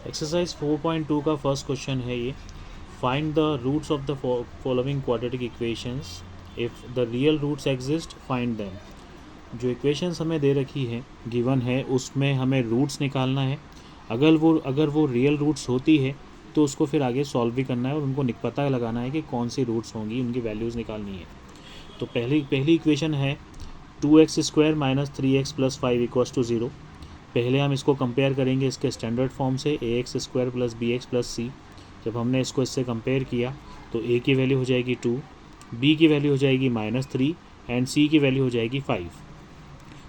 Exercise 4.2 का first question है ये। Find the roots of the following quadratic equations, if the real roots exist find them. जो equations हमें दे रखी है, गिवन है, उसमें हमें रूट्स निकालना है। अगर वो रियल रूट्स होती है तो उसको फिर आगे सॉल्व भी करना है और उनको पता लगाना है कि कौन सी रूट्स होंगी, उनकी वैल्यूज़ निकालनी है। तो पहली इक्वेशन है 2x² minus 3x plus 5 equals to 0। पहले हम इसको कंपेयर करेंगे इसके स्टैंडर्ड फॉर्म से, ax² plus bx plus c। जब हमने इसको इससे कंपेयर किया तो a की वैल्यू हो जाएगी 2, b की वैल्यू हो जाएगी -3 एंड c की वैल्यू हो जाएगी 5।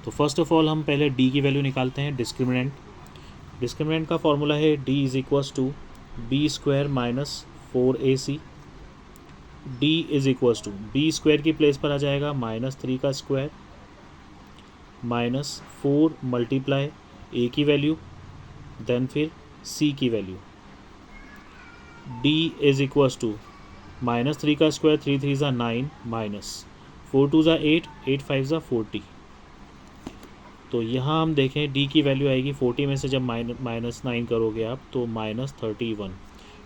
तो फर्स्ट ऑफ ऑल हम पहले d की वैल्यू निकालते हैं, डिस्क्रिमिनेंट का फॉर्मूला है d is equals to b² minus 4ac। d is equals to b² की प्लेस पर आ जाएगा -3 का स्क्वायर माइनस 4 मल्टीप्लाई a की वैल्यू देन फिर c की value. d is equals to -3 का स्क्वायर 3 3 ज़ा 9 माइनस 4 2 ज़ा 8 8 5 ज़ा 40। तो यहाँ हम देखें d की वैल्यू आएगी 40 में से जब -9 करोगे आप तो -31।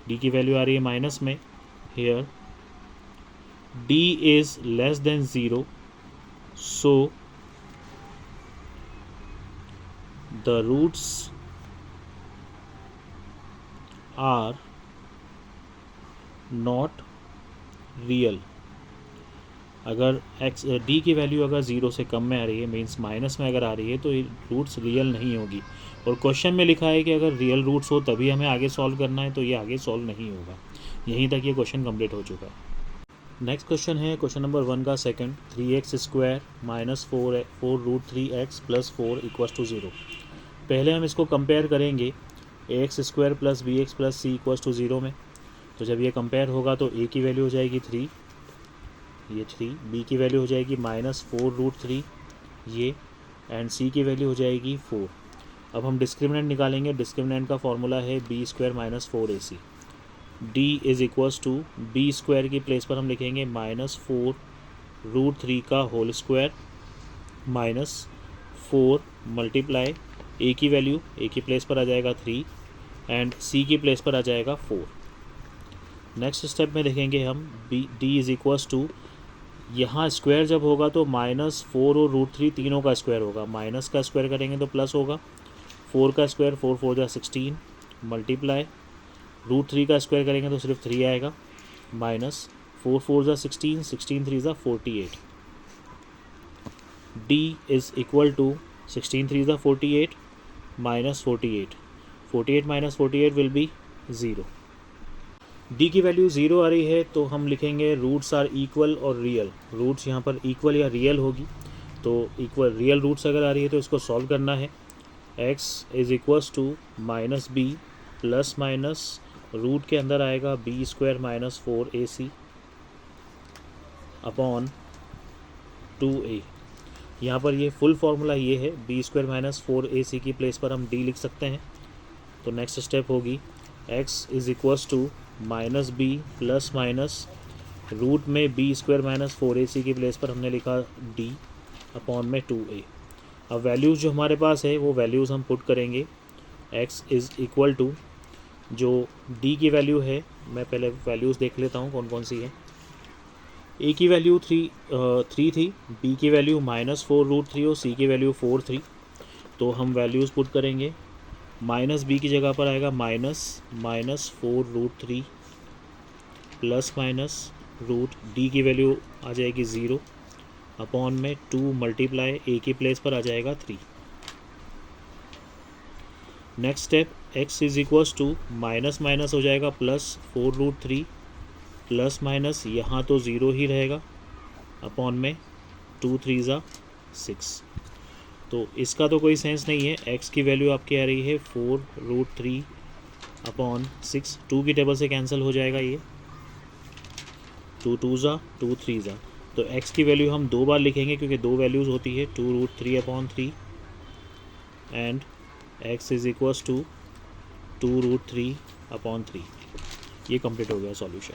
d की वैल्यू आ रही है माइनस में। Here d is less than 0, so the roots are not real। अगर d की वैल्यू अगर 0 से कम में आ रही है, मीन्स माइनस में अगर आ रही है, तो ये रूट्स रियल नहीं होगी। और क्वेश्चन में लिखा है कि अगर रियल रूट्स हो तभी हमें आगे सॉल्व करना है, तो ये आगे सॉल्व नहीं होगा। यहीं तक ये क्वेश्चन कंप्लीट हो चुका है। नेक्स्ट क्वेश्चन है क्वेश्चन नंबर 1 का second, 3x² minus 4√3x plus 4 equals to 0। पहले हम इसको कंपेयर करेंगे ax² plus bx plus c equals to 0 में। तो जब ये कंपेयर होगा तो a की वैल्यू हो जाएगी 3, ये 3, b की वैल्यू हो जाएगी -4√3 ये, एंड c की वैल्यू हो जाएगी 4। अब हम डिस्क्रिमिनेंट निकालेंगे। डिस्क्रिमिनेंट का फॉर्मूला है b² minus 4ac। d is equals to b² की प्लेस पर हम लिखेंगे -4√3 का whole square minus 4 multiply a की वैल्यू, a की प्लेस पर आ जाएगा 3 एंड c की प्लेस पर आ जाएगा 4। नेक्स्ट स्टेप में देखेंगे हम d इज़ इक्वल्स टू, यहाँ स्क्वायर जब होगा तो -4 और √3 तीनों का स्क्वायर होगा, माइनस का स्क्वायर करेंगे तो प्लस होगा, 4 का स्क्वायर 4 4 जा 16 मल्टीप्लाई √3 का स्क्वायर करेंगे तो सिर्फ 3 आएगा, माइनस 4 4 जा 16 16 3 जा 48। d इज़ इक्वल टू 16 3 जा 48 minus 48 minus 48 will be 0। d की वैल्यू 0 आ रही है तो हम लिखेंगे रूट्स आर इक्वल और रियल। रूट्स यहाँ पर इक्वल या रियल होगी, तो इक्वल रियल रूट्स अगर आ रही है तो इसको सॉल्व करना है। x is equals to -b plus minus root के अंदर आएगा b² minus 4ac upon 2a। यहाँ पर ये फुल फार्मूला ये है, b² माइनस 4ac की प्लेस पर हम d लिख सकते हैं। तो नेक्स्ट स्टेप होगी x is equals to -b plus minus root में b² माइनस 4ac की प्लेस पर हमने लिखा d अपॉन में 2a। अब वैल्यूज़ जो हमारे पास है वो वैल्यूज़ हम पुट करेंगे। x इज़ इक्वल टू, जो d की वैल्यू है, मैं पहले वैल्यूज़ देख लेता हूँ कौन कौन सी है। a की वैल्यू 3 थी, b की वैल्यू -4√3 और c की वैल्यू 4 थी। तो हम वैल्यूज़ पुट करेंगे। -b की जगह पर आएगा -4√3 प्लस माइनस रूट, d की वैल्यू आ जाएगी 0 अपॉन में 2 मल्टीप्लाई a की प्लेस पर आ जाएगा 3। Next step x is equals to minus minus हो जाएगा +4√3 प्लस माइनस, यहाँ तो 0 ही रहेगा अपॉन में 2 3 ज़ा 6। तो इसका तो कोई सेंस नहीं है। x की वैल्यू आपकी आ रही है 4√3 अपॉन 6, 2 की टेबल से कैंसिल हो जाएगा ये, 2 2 ज़ा 2 3 ज़ा। तो x की वैल्यू हम 2 बार लिखेंगे क्योंकि 2 वैल्यूज़ होती है, 2√3 upon 3 and x is equals to 2√3 upon 3। ये कंप्लीट हो गया सॉल्यूशन।